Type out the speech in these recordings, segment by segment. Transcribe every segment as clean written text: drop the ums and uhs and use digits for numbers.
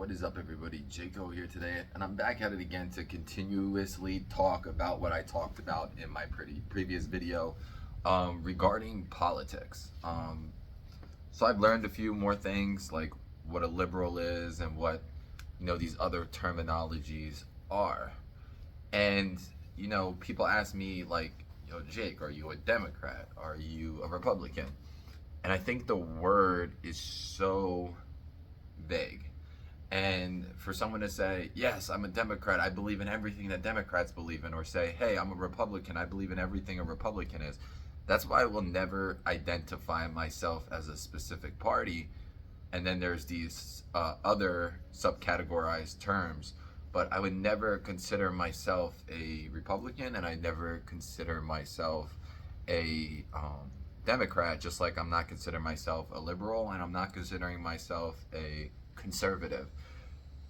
What is up, everybody? Jaco here today, and I'm back at it again to continuously talk about what I talked about in my previous video regarding politics. So I've learned a few more things, like what a liberal is and what these other terminologies are. And people ask me like, Jake, are you a Democrat? Are you a Republican? And I think the word is so vague. And for someone to say, yes, I'm a Democrat, I believe in everything that Democrats believe in, or say, hey, I'm a Republican, I believe in everything a Republican is, that's why I will never identify myself as a specific party. And then there's these other subcategorized terms, but I would never consider myself a Republican, and I never consider myself a Democrat, just like I'm not considering myself a liberal, and I'm not considering myself a conservative.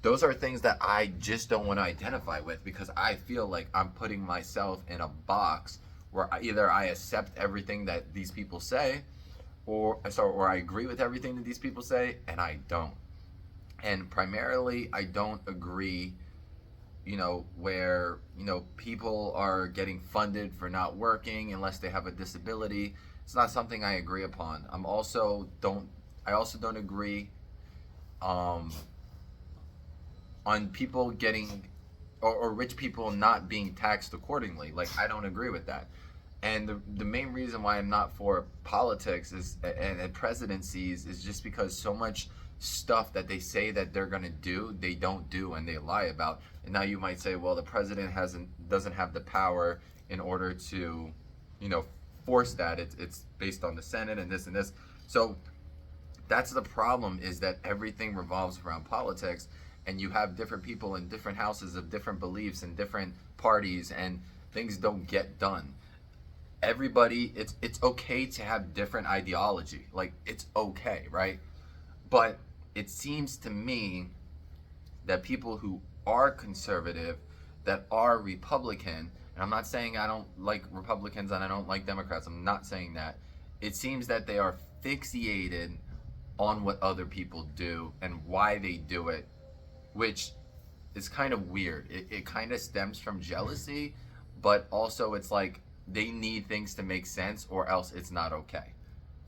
Those are things that I just don't want to identify with, because I feel like I'm putting myself in a box where either I accept everything that these people say, or I agree with everything that these people say, and I don't. And primarily, I don't agree, where, people are getting funded for not working unless they have a disability. It's not something I agree upon. I also don't agree on people getting, or rich people not being taxed accordingly. Like, I don't agree with that. And the main reason why I'm not for politics and presidencies is just because so much stuff that they say that they're gonna do, they don't do, and they lie about. And now you might say, well, the president doesn't have the power in order to, force that. It's based on the Senate and this and this. So that's the problem, is that everything revolves around politics, and you have different people in different houses of different beliefs and different parties, and things don't get done. Everybody, it's okay to have different ideology. Like, it's okay, right? But it seems to me that people who are conservative, that are Republican, and I'm not saying I don't like Republicans and I don't like Democrats, I'm not saying that. It seems that they are fixated on what other people do and why they do it, which is kind of weird. It kind of stems from jealousy, but also it's like they need things to make sense, or else it's not okay.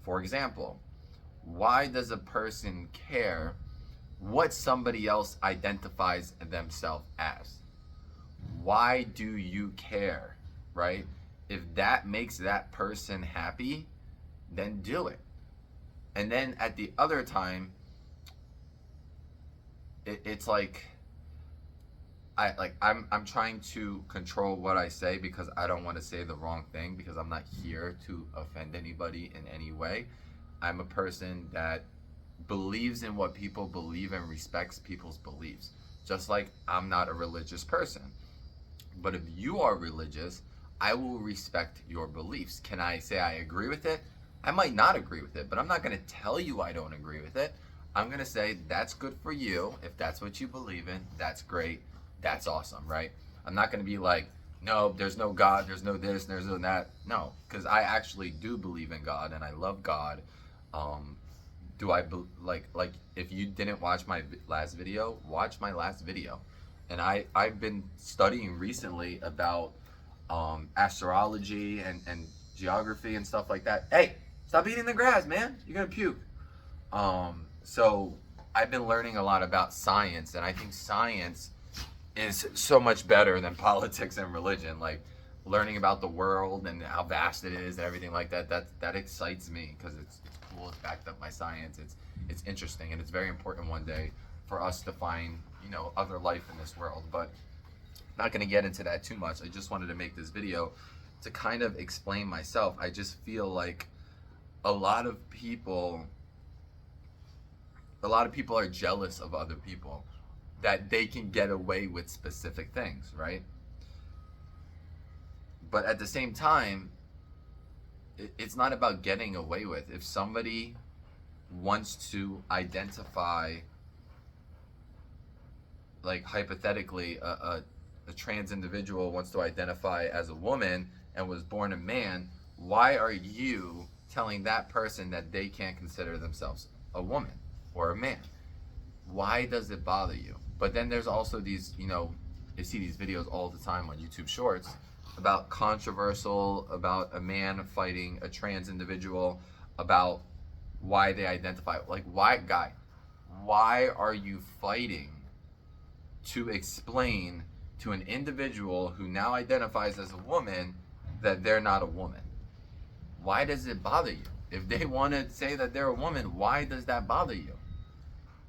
For example, why does a person care what somebody else identifies themselves as? Why do you care, right? If that makes that person happy, then do it. And then at the other time, it's like, I'm trying to control what I say, because I don't want to say the wrong thing, because I'm not here to offend anybody in any way. I'm a person that believes in what people believe and respects people's beliefs. Just like I'm not a religious person. But if you are religious, I will respect your beliefs. Can I say I agree with it? I might not agree with it, but I'm not going to tell you I don't agree with it. I'm going to say that's good for you. If that's what you believe in, that's great. That's awesome, right? I'm not going to be like, no, there's no God, there's no this, there's no that. No, because I actually do believe in God, and I love God. Like if you didn't watch my last video, watch my last video. And I've been studying recently about astrology and geography and stuff like that. Hey, stop eating the grass, man. You're gonna puke. So I've been learning a lot about science, and I think science is so much better than politics and religion. Like, learning about the world and how vast it is and everything like that excites me, because it's cool. It's backed up by science. It's interesting, and it's very important one day for us to find other life in this world. But I'm not going to get into that too much. I just wanted to make this video to kind of explain myself. I just feel like a lot of people are jealous of other people, that they can get away with specific things, right? But at the same time, it's not about getting away with. If somebody wants to identify, like hypothetically, a trans individual wants to identify as a woman and was born a man, why are you telling that person that they can't consider themselves a woman or a man? why does it bother you? But then there's also these, you know, you see these videos all the time on YouTube Shorts about controversial, about a man fighting a trans individual, about why they identify. Like, why are you fighting to explain to an individual who now identifies as a woman that they're not a woman? Why does it bother you? If they want to say that they're a woman, why does that bother you?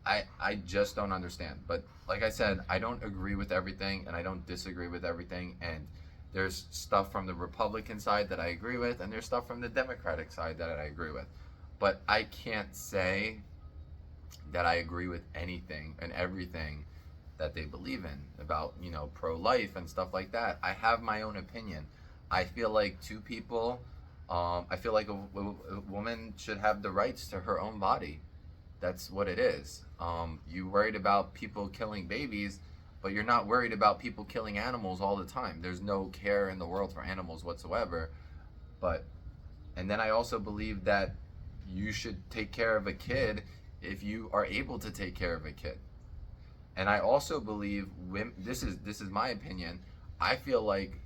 I just don't understand. But like I said, I don't agree with everything and I don't disagree with everything. And there's stuff from the Republican side that I agree with, and there's stuff from the Democratic side that I agree with. But I can't say that I agree with anything and everything that they believe in about, you know, pro-life and stuff like that. I have my own opinion. I feel like I feel like a woman should have the rights to her own body. That's what it is. You worried about people killing babies, but you're not worried about people killing animals all the time. There's no care in the world for animals whatsoever. And then I also believe that you should take care of a kid if you are able to take care of a kid. And I also believe this is my opinion. I feel like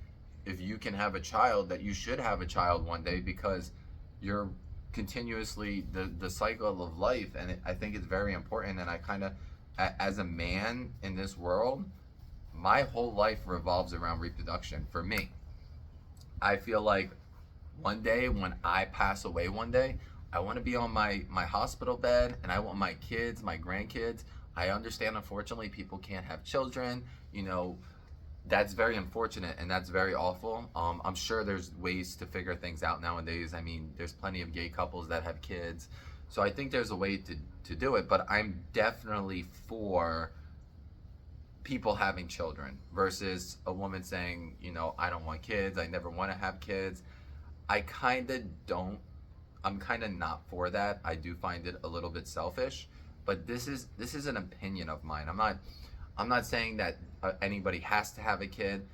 if you can have a child, that you should have a child one day, because you're continuously the cycle of life, and I think it's very important. And I kind of, as a man in this world, my whole life revolves around reproduction for me. I feel like one day when I pass away one day, I want to be on my hospital bed, and I want my kids, my grandkids. I understand, unfortunately, people can't have children. You know, that's very unfortunate and that's very awful. I'm sure there's ways to figure things out nowadays. I mean, there's plenty of gay couples that have kids. So I think there's a way to do it, but I'm definitely for people having children versus a woman saying, you know, I don't want kids, I never want to have kids. I'm kind of not for that. I do find it a little bit selfish, but this is an opinion of mine. I'm not saying that anybody has to have a kid.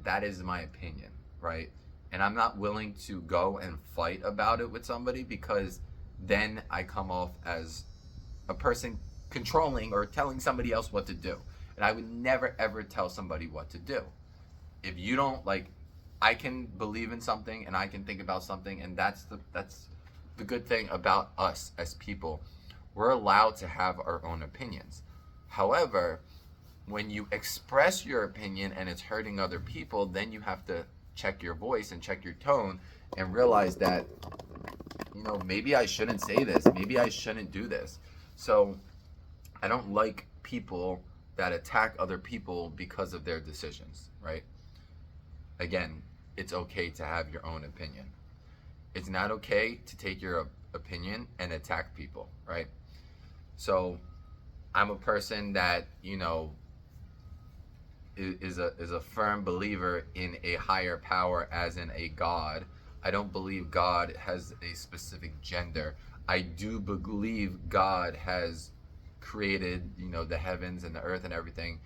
That is my opinion, right? And I'm not willing to go and fight about it with somebody, because then I come off as a person controlling or telling somebody else what to do. And I would never ever tell somebody what to do. If you don't like, I can believe in something and I can think about something, and that's the good thing about us as people. We're allowed to have our own opinions. However, when you express your opinion and it's hurting other people, then you have to check your voice and check your tone and realize that, you know, maybe I shouldn't say this, maybe I shouldn't do this. So I don't like people that attack other people because of their decisions, right? Again, it's okay to have your own opinion. It's not okay to take your opinion and attack people, right? So I'm a person that, you know, is a firm believer in a higher power, as in a God. I don't believe God has a specific gender. I do believe God has created, you know, the heavens and the earth and everything.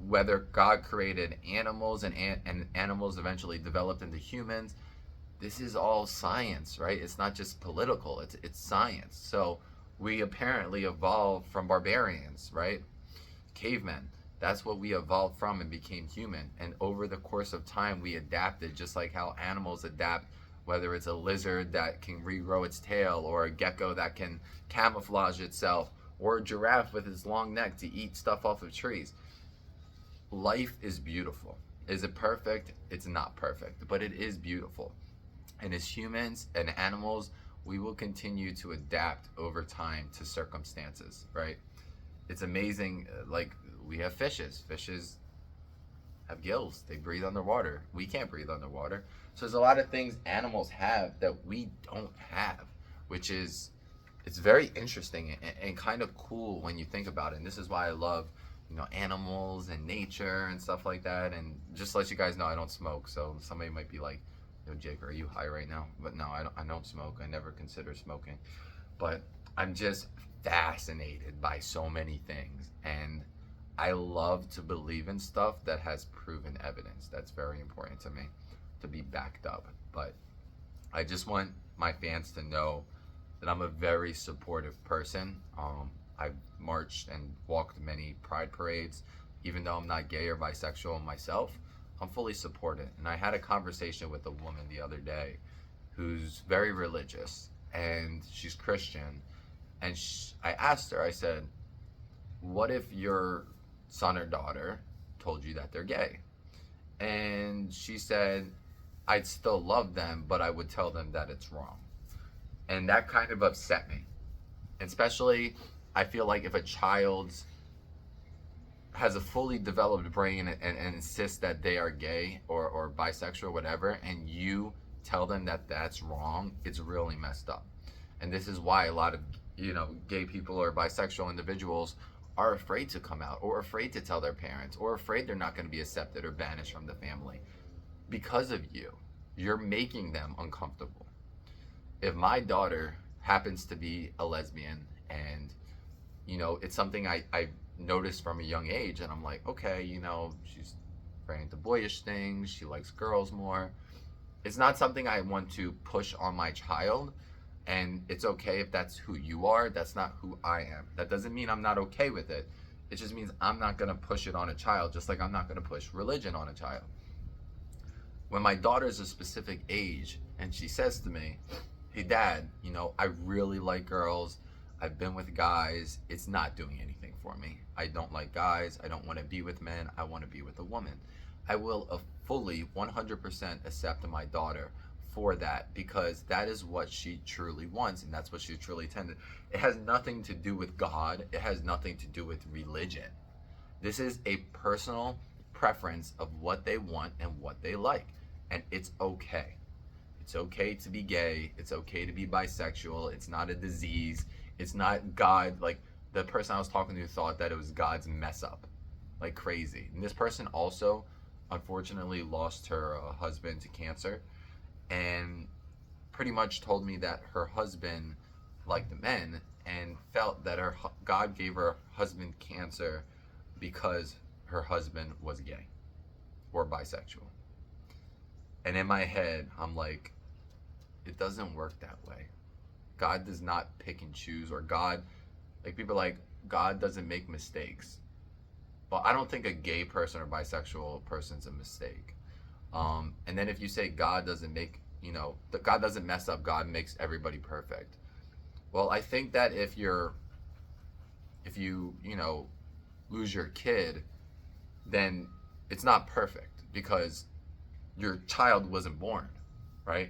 Whether God created animals and animals eventually developed into humans, this is all science, right? It's not just political, it's science. So we apparently evolved from barbarians, right? Cavemen. That's what we evolved from and became human. And over the course of time, we adapted, just like how animals adapt, whether it's a lizard that can regrow its tail, or a gecko that can camouflage itself, or a giraffe with its long neck to eat stuff off of trees. Life is beautiful. Is it perfect? It's not perfect, but it is beautiful. And as humans and animals, we will continue to adapt over time to circumstances, right? It's amazing. Like, we have fishes. Fishes have gills. They breathe underwater. We can't breathe underwater. So there's a lot of things animals have that we don't have, which is, it's very interesting and kind of cool when you think about it. And this is why I love, you know, animals and nature and stuff like that. And just to let you guys know, I don't smoke. So somebody might be like, yo, Jake, are you high right now? But no, I don't smoke. I never consider smoking. But I'm just fascinated by so many things. And I love to believe in stuff that has proven evidence. That's very important to me, to be backed up. But I just want my fans to know that I'm a very supportive person. I've marched and walked many pride parades. Even though I'm not gay or bisexual myself, I'm fully supported. And I had a conversation with a woman the other day who's very religious, and she's Christian. And I asked her, I said, what if your son or daughter told you that they're gay? And she said, I'd still love them, but I would tell them that it's wrong. And that kind of upset me. Especially, I feel like if a child has a fully developed brain and insists that they are gay or bisexual or whatever, and you tell them that that's wrong, it's really messed up. And this is why a lot of, gay people or bisexual individuals are afraid to come out, or afraid to tell their parents, or afraid they're not going to be accepted or banished from the family. Because of you, you're making them uncomfortable. If my daughter happens to be a lesbian, and it's something I noticed from a young age, and I'm like, okay, she's very into boyish things, she likes girls more. It's not something I want to push on my child, and it's okay if that's who you are. That's not who I am. That doesn't mean I'm not okay with it. It just means I'm not going to push it on a child, just like I'm not going to push religion on a child. When my daughter's a specific age and she says to me, hey dad, I really like girls, I've been with guys, it's not doing anything for me. I don't like guys, I don't want to be with men, I want to be with a woman. I will fully 100% accept my daughter for that, because that is what she truly wants, and that's what she truly intended. It has nothing to do with God, it has nothing to do with religion. This is a personal preference of what they want and what they like, and it's okay. It's okay to be gay, it's okay to be bisexual, it's not a disease, it's not God. Like, the person I was talking to thought that it was God's mess up, like crazy. And this person also unfortunately lost her husband to cancer, and pretty much told me that her husband liked men, and felt that God gave her husband cancer because her husband was gay or bisexual. And in my head, I'm like, it doesn't work that way. God does not pick and choose, or God, like, people are like, God doesn't make mistakes. Well, I don't think a gay person or bisexual person's a mistake. And then if you say God doesn't make, God doesn't mess up, God makes everybody perfect. Well, I think that if you, lose your kid, then it's not perfect, because your child wasn't born, right?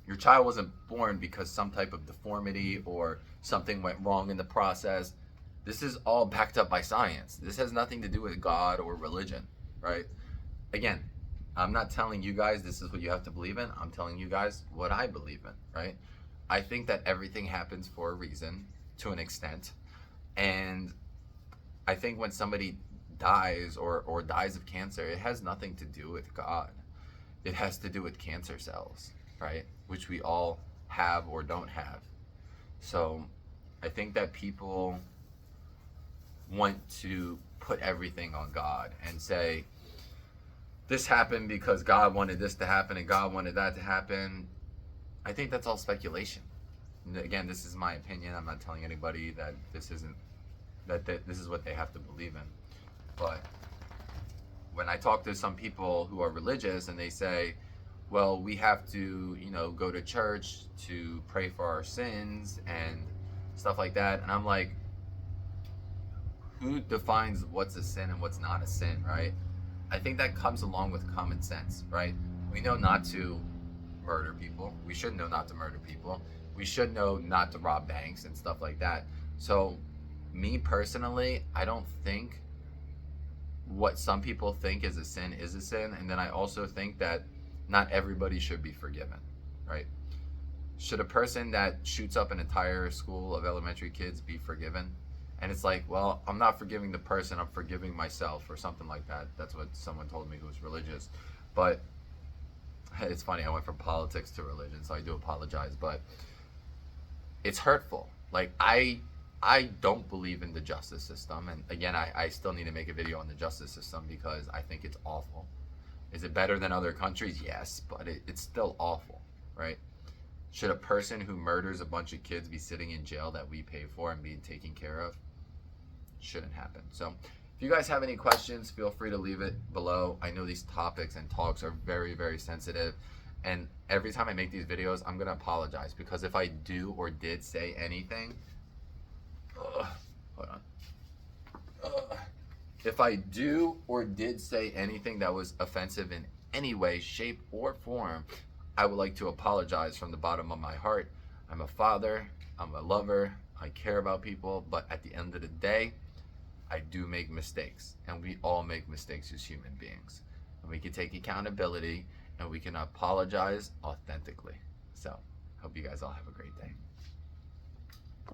Your child wasn't born because some type of deformity or something went wrong in the process. This is all backed up by science. This has nothing to do with God or religion, right? Again, I'm not telling you guys this is what you have to believe in. I'm telling you guys what I believe in, right? I think that everything happens for a reason, to an extent. And I think when somebody dies or dies of cancer, it has nothing to do with God. It has to do with cancer cells, right? Which we all have or don't have. So I think that people want to put everything on God and say, this happened because God wanted this to happen and God wanted that to happen. I think that's all speculation. And again, this is my opinion. I'm not telling anybody that this isn't, that this is what they have to believe in. But when I talk to some people who are religious and they say, well, we have to, go to church to pray for our sins and stuff like that. And I'm like, who defines what's a sin and what's not a sin, right? I think that comes along with common sense, right? We know not to murder people. We should know not to murder people. We should know not to rob banks and stuff like that. So, me personally, I don't think what some people think is a sin is a sin. And then I also think that not everybody should be forgiven, right? Should a person that shoots up an entire school of elementary kids be forgiven? And it's like, well, I'm not forgiving the person, I'm forgiving myself, or something like that. That's what someone told me who was religious. But it's funny, I went from politics to religion, so I do apologize. But it's hurtful. Like, I don't believe in the justice system. And again, I still need to make a video on the justice system because I think it's awful. Is it better than other countries? Yes, but it's still awful, right? Should a person who murders a bunch of kids be sitting in jail that we pay for and being taken care of? Shouldn't happen. So if you guys have any questions, feel free to leave it below. I know these topics and talks are very, very sensitive. And every time I make these videos, I'm going to apologize, because if I do or did say anything, hold on. If I do or did say anything that was offensive in any way, shape, or form, I would like to apologize from the bottom of my heart. I'm a father, I'm a lover, I care about people, but at the end of the day, I do make mistakes, and we all make mistakes as human beings. And we can take accountability, and we can apologize authentically. So, hope you guys all have a great day.